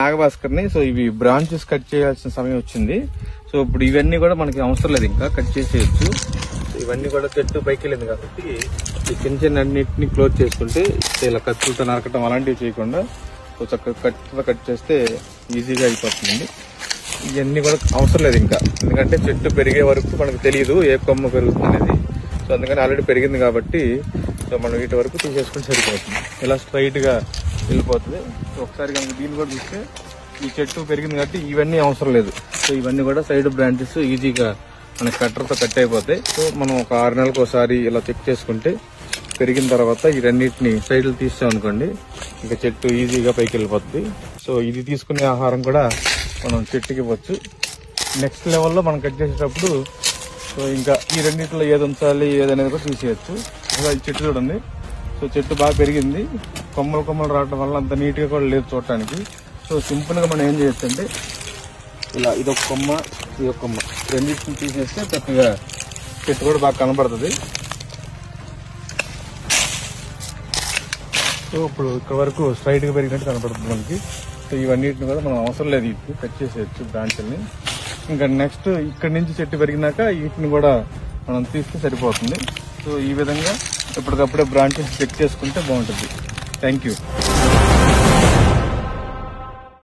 నాగభాస్కర్ని. So ఇవి branches cut చేయాల్సిన సమయం వచ్చింది. సో ఇప్పుడు ఇవన్నీ కూడా మనకి అవసరం లేదు, ఇంకా కట్ చేసేయచ్చు. ఇవన్నీ కూడా చెట్టు పైకి వెళ్ళింది కాబట్టి ఈ చిన్న చిన్న అన్నిటిని క్లోజ్ చేసుకుంటే ఇలా కత్తులతో నరకటం అలాంటివి చేయకుండా చక్కగా కత్తితో కట్ చేస్తే ఈజీగా అయిపోతుంది. ఇవన్నీ కూడా అవసరం లేదు ఇంకా, ఎందుకంటే చెట్టు పెరిగే వరకు మనకు తెలియదు ఏ కొమ్మ పెరుగుతుంది అనేది. సో అందుకని ఆల్రెడీ పెరిగింది కాబట్టి సో మనం వీటి వరకు తీసేసుకుంటే సరిపోతుంది. ఇలా స్ట్రైట్ గా వెళ్ళిపోతుంది. సో ఒకసారి కనుక దీన్ని కూడా చూస్తే ఈ చెట్టు పెరిగింది కాబట్టి ఇవన్నీ అవసరం లేదు. సో ఇవన్నీ కూడా సైడ్ బ్రాంచెస్ ఈజీగా మనకి కట్టర్తో కట్ అయిపోతాయి. సో మనం ఒక 6 నెలలకు ఒకసారి ఇలా చెక్ చేసుకుంటే పెరిగిన తర్వాత ఇవన్నిటిని సైడ్లు తీసామనుకోండి ఇంకా చెట్టు ఈజీగా పైకి వెళ్ళిపోతుంది. సో ఇది తీసుకునే ఆహారం కూడా మనం చెట్టుకి ఇవ్వచ్చు. నెక్స్ట్ లెవెల్లో మనం కట్ చేసేటప్పుడు సో ఇంకా ఈ రెండింటిలో ఏది ఉంచాలి ఏదనేది కూడా తీసేయచ్చు. ఈ చెట్టు చూడండి, సో చెట్టు బాగా పెరిగింది, కొమ్మలు రావడం వల్ల అంత నీట్గా కూడా లేదు చూడటానికి. సో సింపుల్గా మనం ఏం చేయొచ్చు అంటే ఇలా ఇదొక కొమ్మ ఇదొక కొమ్మ రెండింటిని తీసేస్తే చక్కగా చెట్టు కూడా బాగా కనబడుతుంది. సో ఇప్పుడు ఇక్కడ వరకు స్ట్రైట్గా పెరిగినట్టు కనపడుతుంది మనకి. సో ఇవన్నిటిని కూడా మనం అవసరం లేదు, వీటిని కట్ చేసేయచ్చు బ్రాంచ్ని. ఇంకా నెక్స్ట్ ఇక్కడ నుంచి చెట్టు పెరిగినాక వీటిని కూడా మనం తీస్తే సరిపోతుంది. సో ఈ విధంగా ఎప్పటికప్పుడే బ్రాంచెస్ చెక్ చేసుకుంటే బాగుంటుంది. Thank you.